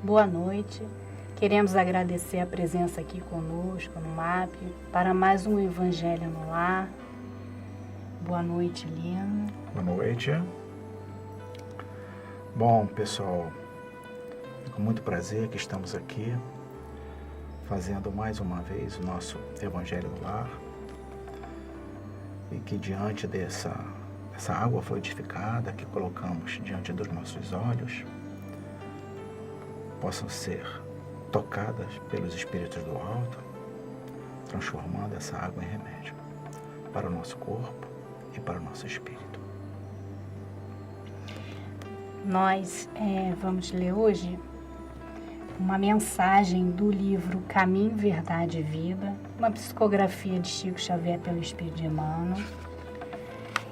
Boa noite. Queremos agradecer a presença aqui conosco no MAP para mais um Evangelho no Lar. Boa noite, Lino. Boa noite. Bom, pessoal, é com muito prazer que estamos aqui fazendo mais uma vez o nosso Evangelho no Lar e que diante dessa água fluidificada que colocamos diante dos nossos olhos possam ser tocadas pelos Espíritos do Alto, transformando essa água em remédio para o nosso corpo e para o nosso espírito. Nós vamos ler hoje uma mensagem do livro Caminho, Verdade e Vida, uma psicografia de Chico Xavier pelo Espírito de Emmanuel.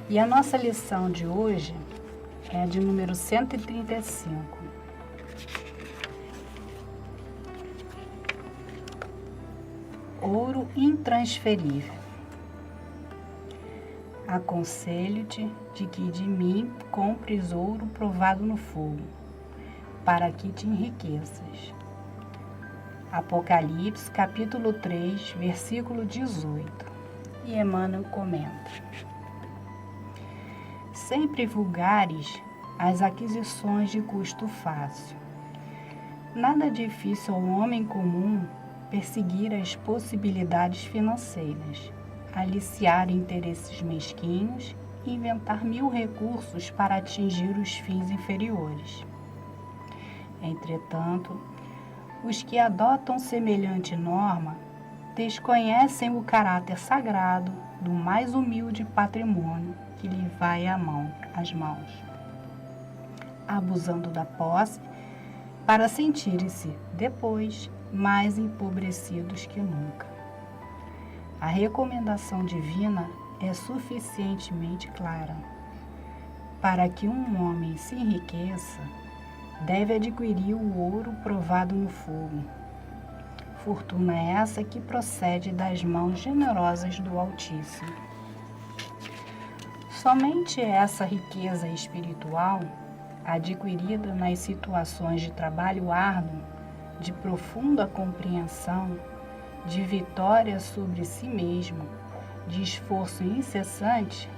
E a nossa lição de hoje é de número 135. Ouro intransferível. Aconselho-te de que de mim compres ouro provado no fogo, para que te enriqueças. Apocalipse, capítulo 3, versículo 18. E Emmanuel comenta: sempre vulgares as aquisições de custo fácil. Nada difícil ao homem comum perseguir as possibilidades financeiras, aliciar interesses mesquinhos e inventar 1000 recursos para atingir os fins inferiores. Entretanto, os que adotam semelhante norma desconhecem o caráter sagrado do mais humilde patrimônio que lhe vai às mãos, abusando da posse para sentirem-se, depois, mais empobrecidos que nunca. A recomendação divina é suficientemente clara. Para que um homem se enriqueça, deve adquirir o ouro provado no fogo. Fortuna essa que procede das mãos generosas do Altíssimo. Somente essa riqueza espiritual, adquirida nas situações de trabalho árduo, de profunda compreensão, de vitória sobre si mesmo, de esforço incessante,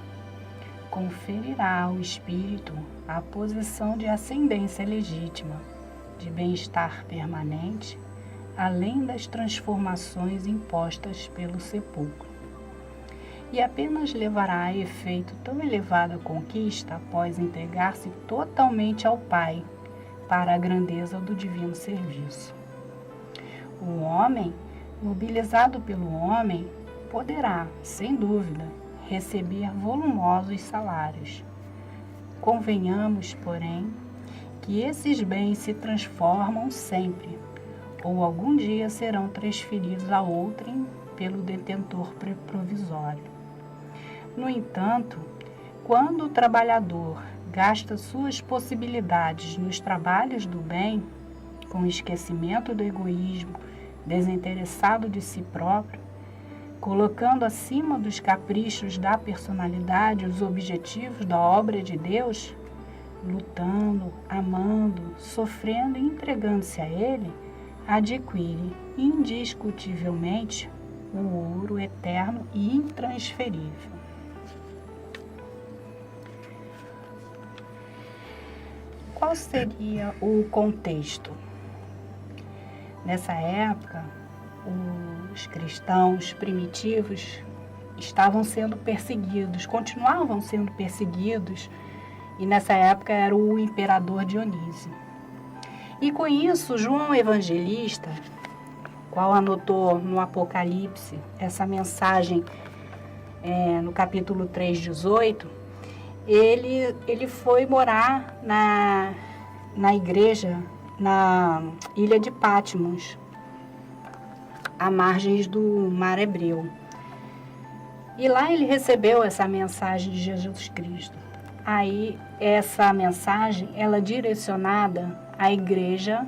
conferirá ao espírito a posição de ascendência legítima, de bem-estar permanente, além das transformações impostas pelo sepulcro. E apenas levará a efeito tão elevada conquista após entregar-se totalmente ao Pai, para a grandeza do divino serviço. O homem, mobilizado pelo homem, poderá, sem dúvida, receber volumosos salários. Convenhamos, porém, que esses bens se transformam sempre, ou algum dia serão transferidos a outrem pelo detentor provisório. No entanto, quando o trabalhador gasta suas possibilidades nos trabalhos do bem, com esquecimento do egoísmo, desinteressado de si próprio, colocando acima dos caprichos da personalidade os objetivos da obra de Deus, lutando, amando, sofrendo e entregando-se a Ele, adquire indiscutivelmente o ouro eterno e intransferível. Qual seria o contexto? Nessa época, os cristãos primitivos estavam sendo perseguidos, continuavam sendo perseguidos, e nessa época era o imperador Dionísio. E com isso, João Evangelista, qual anotou no Apocalipse essa mensagem no capítulo 3, 18, ele foi morar na igreja, na ilha de Patmos, à margens do Mar Hebreu. E lá ele recebeu essa mensagem de Jesus Cristo. Aí, essa mensagem, ela é direcionada à igreja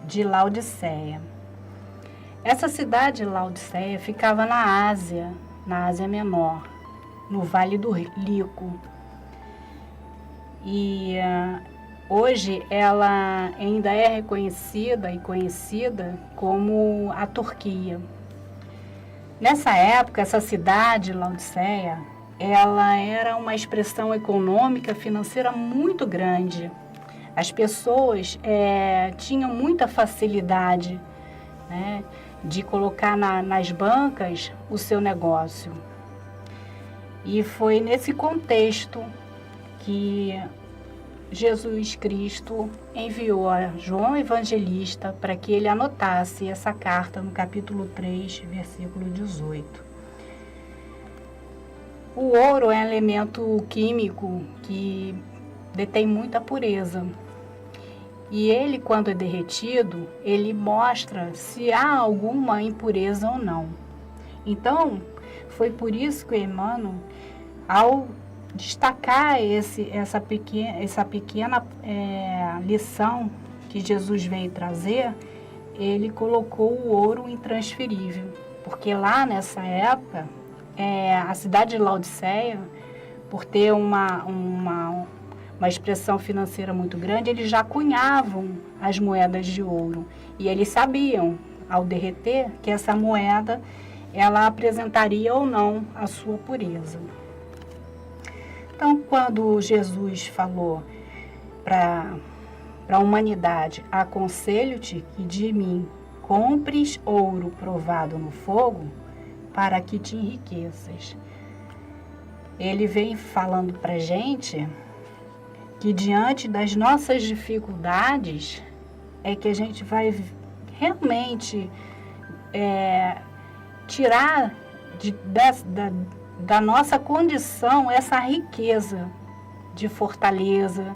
de Laodiceia. Essa cidade de Laodiceia ficava na Ásia Menor, no Vale do Lico. E Hoje ela ainda é reconhecida e conhecida como a Turquia. Nessa época, essa cidade, Laodiceia, ela era uma expressão econômica, financeira muito grande. As pessoas tinham muita facilidade, né, de colocar nas bancas o seu negócio. E foi nesse contexto que Jesus Cristo enviou a João Evangelista para que ele anotasse essa carta no capítulo 3, versículo 18. O ouro é um elemento químico que detém muita pureza. E ele, quando é derretido, ele mostra se há alguma impureza ou não. Então, foi por isso que Emmanuel, ao destacar essa pequena lição que Jesus veio trazer, ele colocou o ouro intransferível. Porque lá nessa época, a cidade de Laodiceia, por ter uma expressão financeira muito grande, eles já cunhavam as moedas de ouro. E eles sabiam, ao derreter, que essa moeda ela apresentaria ou não a sua pureza. Então, quando Jesus falou para a humanidade, aconselho-te que de mim compres ouro provado no fogo, para que te enriqueças. Ele vem falando para a gente que diante das nossas dificuldades é que a gente vai realmente tirar da nossa condição essa riqueza de fortaleza,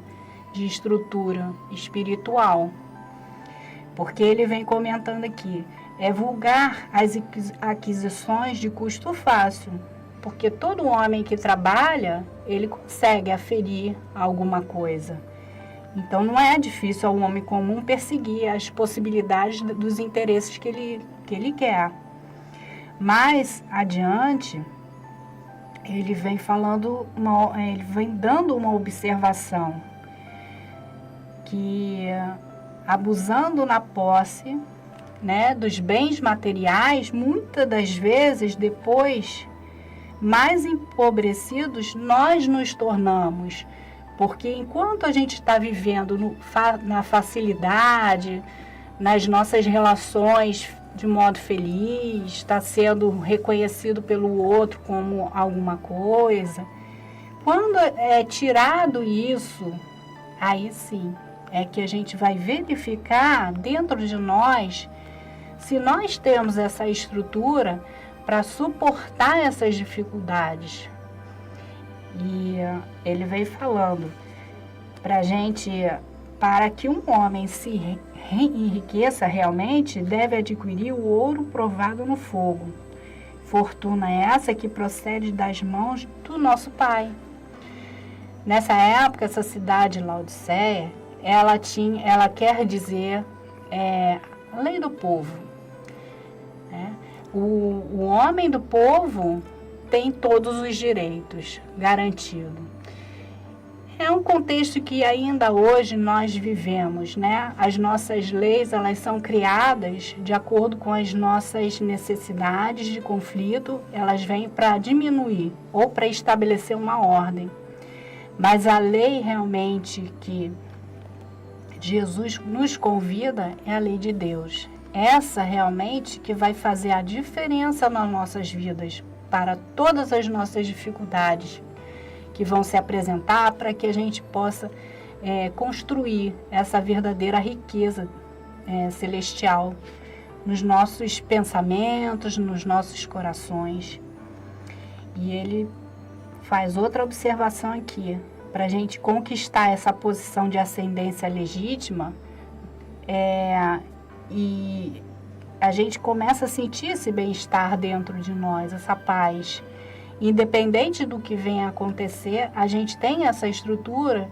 de estrutura espiritual. Porque ele vem comentando aqui, vulgar as aquisições de custo fácil, porque todo homem que trabalha, ele consegue aferir alguma coisa. Então não é difícil ao homem comum perseguir as possibilidades dos interesses que ele quer. Mais adiante, ele vem ele vem dando uma observação que abusando na posse, né, dos bens materiais, muitas das vezes depois mais empobrecidos nós nos tornamos, porque enquanto a gente está vivendo na facilidade, nas nossas relações de modo feliz, está sendo reconhecido pelo outro como alguma coisa, quando é tirado isso, aí sim é que a gente vai verificar dentro de nós se nós temos essa estrutura para suportar essas dificuldades. E ele veio falando para a gente, para que um homem se enriqueça realmente, deve adquirir o ouro provado no fogo. Fortuna essa que procede das mãos do nosso Pai. Nessa época, essa cidade de Laodiceia, ela quer dizer a lei do povo. Né? O homem do povo tem todos os direitos garantidos. É um contexto que ainda hoje nós vivemos, né? As nossas leis, elas são criadas de acordo com as nossas necessidades de conflito, elas vêm para diminuir ou para estabelecer uma ordem. Mas a lei realmente que Jesus nos convida é a lei de Deus. Essa realmente que vai fazer a diferença nas nossas vidas, para todas as nossas dificuldades que vão se apresentar, para que a gente possa construir essa verdadeira riqueza celestial nos nossos pensamentos, nos nossos corações. E ele faz outra observação aqui, para a gente conquistar essa posição de ascendência legítima, e a gente começa a sentir esse bem-estar dentro de nós, essa paz. Independente do que venha a acontecer, a gente tem essa estrutura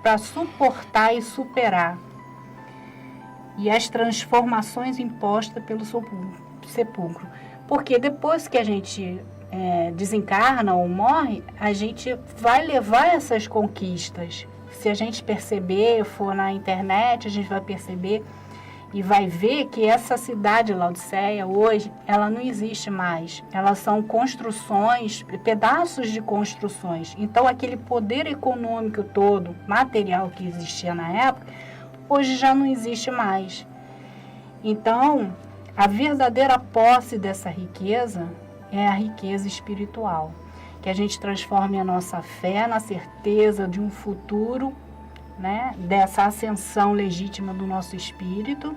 para suportar e superar. E as transformações impostas pelo sepulcro. Porque depois que a gente desencarna ou morre, a gente vai levar essas conquistas se a gente perceber, for na internet, a gente vai perceber e vai ver que essa cidade Laodiceia hoje, ela não existe mais. Elas são construções, pedaços de construções. Então, aquele poder econômico todo, material que existia na época, hoje já não existe mais. Então, a verdadeira posse dessa riqueza é a riqueza espiritual, que a gente transforme a nossa fé na certeza de um futuro, né, dessa ascensão legítima do nosso espírito,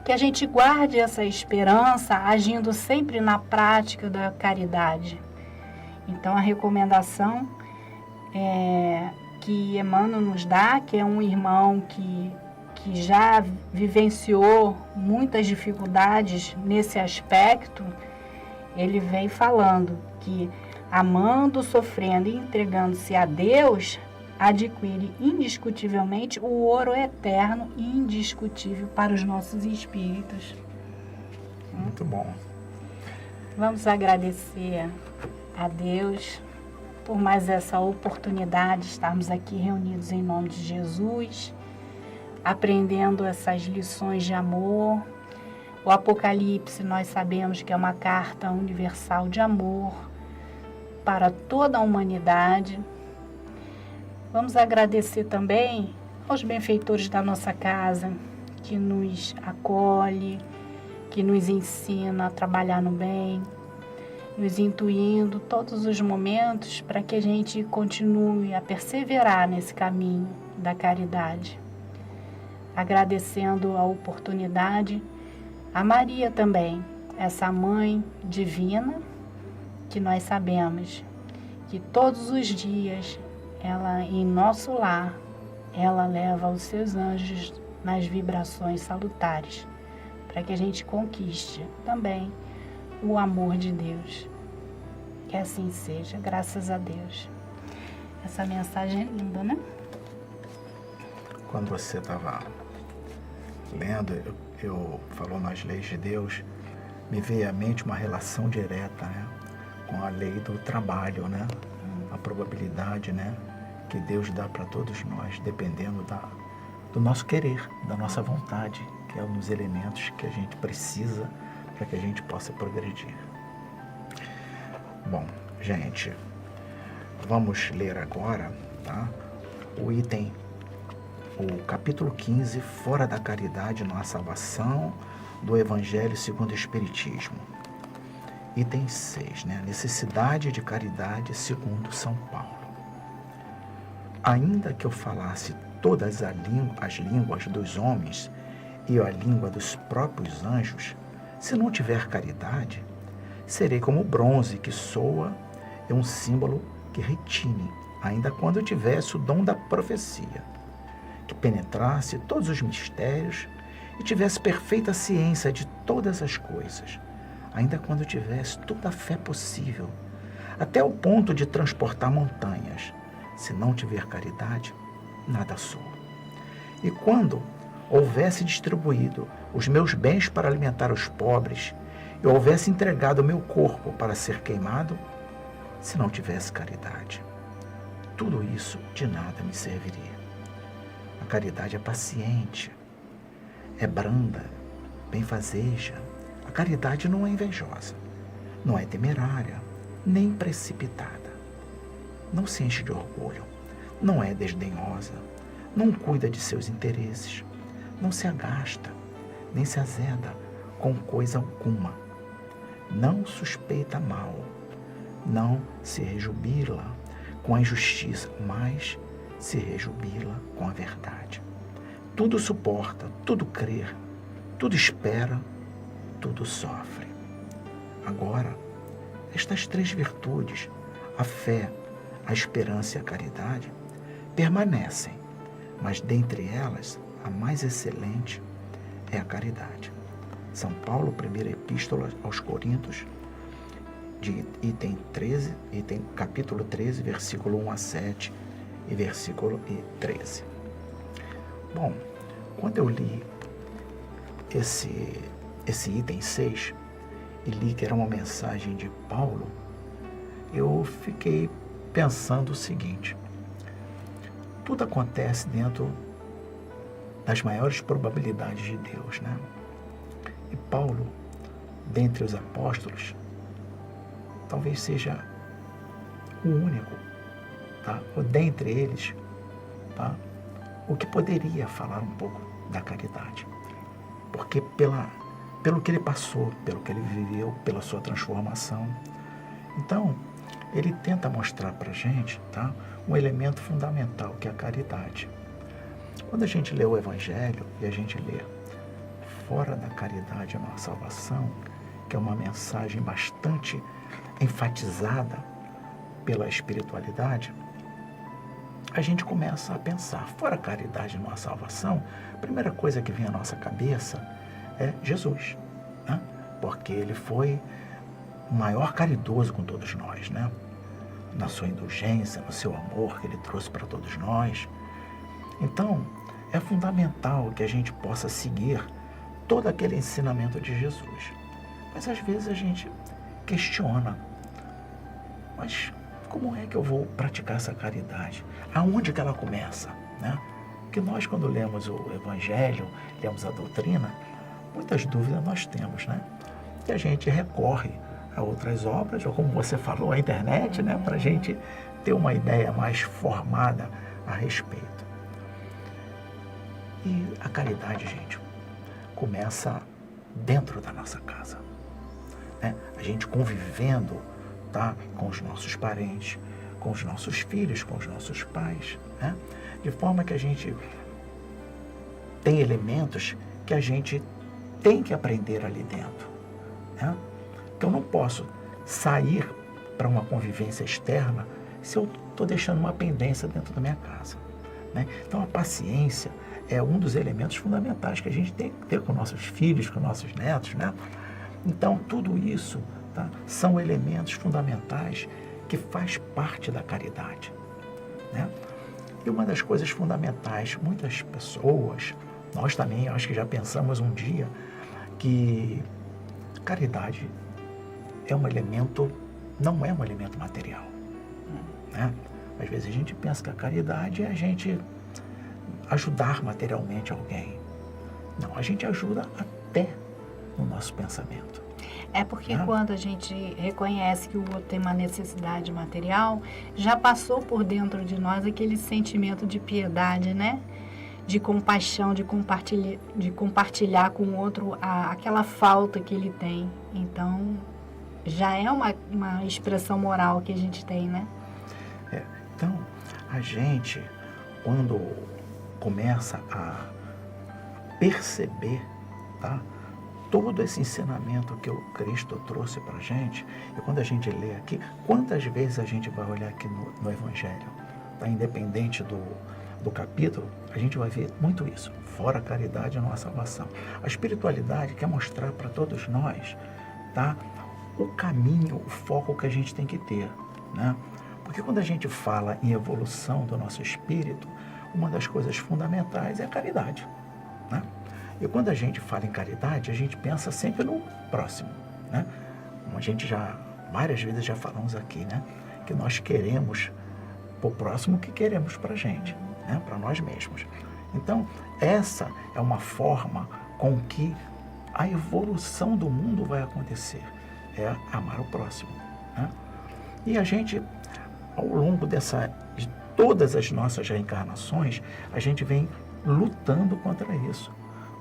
que a gente guarde essa esperança agindo sempre na prática da caridade. Então, a recomendação que Emmanuel nos dá, que é um irmão que já vivenciou muitas dificuldades nesse aspecto, ele vem falando que amando, sofrendo e entregando-se a Deus, adquire indiscutivelmente o ouro eterno e indiscutível para os nossos espíritos. Muito bom. Vamos agradecer a Deus por mais essa oportunidade de estarmos aqui reunidos em nome de Jesus, aprendendo essas lições de amor. O Apocalipse, nós sabemos que é uma carta universal de amor para toda a humanidade. Vamos agradecer também aos benfeitores da nossa casa, que nos acolhe, que nos ensina a trabalhar no bem, nos intuindo todos os momentos para que a gente continue a perseverar nesse caminho da caridade. Agradecendo a oportunidade a Maria também, essa mãe divina, que nós sabemos que todos os dias ela, em nosso lar, ela leva os seus anjos nas vibrações salutares, para que a gente conquiste também o amor de Deus. Que assim seja, graças a Deus. Essa mensagem é linda, né? Quando você estava lendo, eu falou nas leis de Deus, me veio à mente uma relação direta, né, com a lei do trabalho, né? A probabilidade, né, que Deus dá para todos nós, dependendo do nosso querer, da nossa vontade, que é um dos elementos que a gente precisa para que a gente possa progredir. Bom, gente, vamos ler agora, tá, o capítulo 15, Fora da Caridade na Salvação, do Evangelho segundo o Espiritismo. Item 6, né? Necessidade de caridade segundo São Paulo. Ainda que eu falasse todas as línguas dos homens e a língua dos próprios anjos, se não tiver caridade, serei como o bronze que soa e um símbolo que retine, ainda quando eu tivesse o dom da profecia, que penetrasse todos os mistérios e tivesse perfeita ciência de todas as coisas, ainda quando eu tivesse toda a fé possível, até o ponto de transportar montanhas. Se não tiver caridade, nada sou. E quando houvesse distribuído os meus bens para alimentar os pobres, e houvesse entregado o meu corpo para ser queimado, se não tivesse caridade, tudo isso de nada me serviria. A caridade é paciente, é branda, benfazeja. A caridade não é invejosa, não é temerária, nem precipitada. Não se enche de orgulho, não é desdenhosa, não cuida de seus interesses, não se agasta, nem se azeda com coisa alguma. Não suspeita mal, não se rejubila com a injustiça, mas se rejubila com a verdade. Tudo suporta, tudo crê, tudo espera, tudo sofre. Agora, estas três virtudes, a fé, a esperança e a caridade, permanecem, mas dentre elas, a mais excelente é a caridade. São Paulo, primeira epístola aos Coríntios, de capítulo 13, versículo 1 a 7 e versículo 13. Bom, quando eu li esse item 6 e li que era uma mensagem de Paulo, eu fiquei pensando o seguinte: tudo acontece dentro das maiores probabilidades de Deus, né? E Paulo, dentre os apóstolos, talvez seja o único, tá? Ou dentre eles, tá? O que poderia falar um pouco da caridade. Porque pelo que ele passou, pelo que ele viveu, pela sua transformação. Então, ele tenta mostrar para a gente, tá? Um elemento fundamental, que é a caridade. Quando a gente lê o Evangelho e a gente lê fora da caridade a nossa salvação, que é uma mensagem bastante enfatizada pela espiritualidade, a gente começa a pensar, fora a caridade a nossa salvação, a primeira coisa que vem à nossa cabeça é Jesus, né? Porque ele foi o maior caridoso com todos nós, né? Na sua indulgência, no seu amor que ele trouxe para todos nós. Então, é fundamental que a gente possa seguir todo aquele ensinamento de Jesus. Mas às vezes a gente questiona, mas como é que eu vou praticar essa caridade? Aonde que ela começa, né? Porque nós, quando lemos o Evangelho, lemos a doutrina, muitas dúvidas nós temos, né? E a gente recorre a outras obras, ou como você falou, a internet, né? Para a gente ter uma ideia mais formada a respeito. E a caridade, gente, começa dentro da nossa casa, né? A gente convivendo, tá? Com os nossos parentes, com os nossos filhos, com os nossos pais, né? De forma que a gente tem elementos que a gente tem que aprender ali dentro, né? Que eu não posso sair para uma convivência externa se eu estou deixando uma pendência dentro da minha casa, né? Então a paciência é um dos elementos fundamentais que a gente tem que ter com nossos filhos, com nossos netos, né? Então tudo isso, tá? São elementos fundamentais que faz parte da caridade, né? E uma das coisas fundamentais, muitas pessoas, nós também, eu acho que já pensamos um dia, que caridade é um elemento, não é um elemento material, né? Às vezes a gente pensa que a caridade é a gente ajudar materialmente alguém. Não, a gente ajuda até no nosso pensamento. É porque quando a gente reconhece que o outro tem uma necessidade material, já passou por dentro de nós aquele sentimento de piedade, né? De compaixão, de compartilhar com o outro aquela falta que ele tem. Então, já é uma expressão moral que a gente tem, né? Então, a gente, quando começa a perceber, tá? Todo esse ensinamento que o Cristo trouxe para a gente, e quando a gente lê aqui, quantas vezes a gente vai olhar aqui no Evangelho, tá? Independente do capítulo, a gente vai ver muito isso. Fora a caridade, a nossa salvação. A espiritualidade quer mostrar para todos nós, tá? O caminho, o foco que a gente tem que ter, né? Porque quando a gente fala em evolução do nosso espírito, uma das coisas fundamentais é a caridade, né? E quando a gente fala em caridade, a gente pensa sempre no próximo, né? Como a gente várias vezes já falamos aqui, né? Que nós queremos para o próximo o que queremos para a gente, né? Para nós mesmos. Então, essa é uma forma com que a evolução do mundo vai acontecer, é amar o próximo, né? E a gente, ao longo de todas as nossas reencarnações, a gente vem lutando contra isso,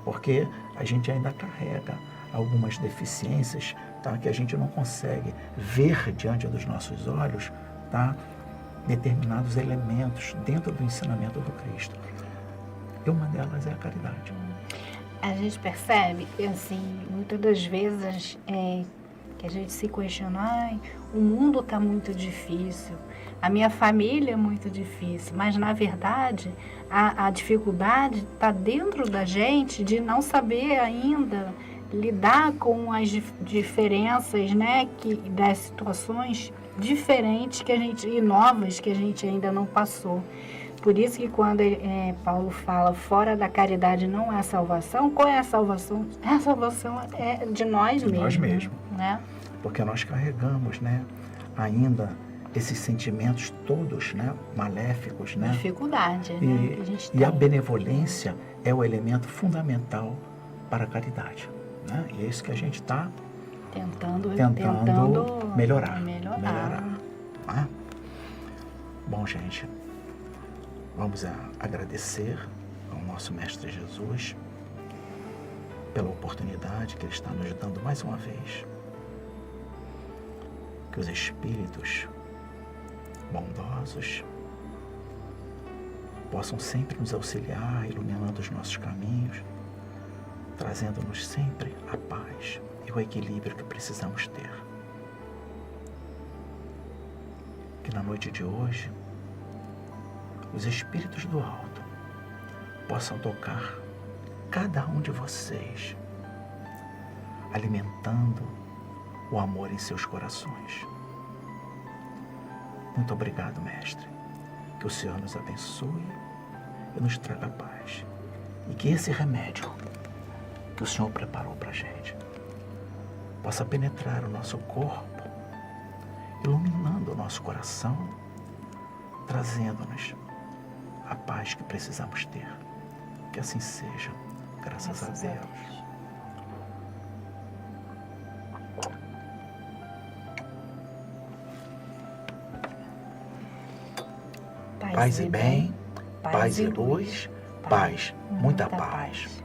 porque a gente ainda carrega algumas deficiências, tá? Que a gente não consegue ver diante dos nossos olhos, tá? Determinados elementos dentro do ensinamento do Cristo. E uma delas é a caridade. A gente percebe que, assim, muitas das vezes que a gente se questiona, o mundo está muito difícil, a minha família é muito difícil, mas na verdade a dificuldade está dentro da gente de não saber ainda lidar com as diferenças, né, das situações diferentes e novas que a gente ainda não passou. Por isso que quando Paulo fala fora da caridade não há salvação, qual é a salvação? A salvação é de nós mesmos. Nós mesmos. Né? Porque nós carregamos, né, ainda esses sentimentos todos, né, maléficos, né? Dificuldade, né? Que a gente E a tem. benevolência é o elemento fundamental para a caridade, né? E é isso que a gente está Tentando melhorar. melhorar. Tá? Bom, gente, vamos agradecer ao nosso Mestre Jesus pela oportunidade que Ele está nos dando mais uma vez. Que os Espíritos bondosos possam sempre nos auxiliar, iluminando os nossos caminhos, trazendo-nos sempre a paz e o equilíbrio que precisamos ter. Que na noite de hoje, os Espíritos do Alto possam tocar cada um de vocês, alimentando o amor em seus corações. Muito obrigado, Mestre. Que o Senhor nos abençoe e nos traga paz. E que esse remédio que o Senhor preparou para a gente possa penetrar o nosso corpo, iluminando o nosso coração, trazendo-nos a paz que precisamos ter. Que assim seja, graças a Deus. Paz e bem, paz e luz, paz, muita paz.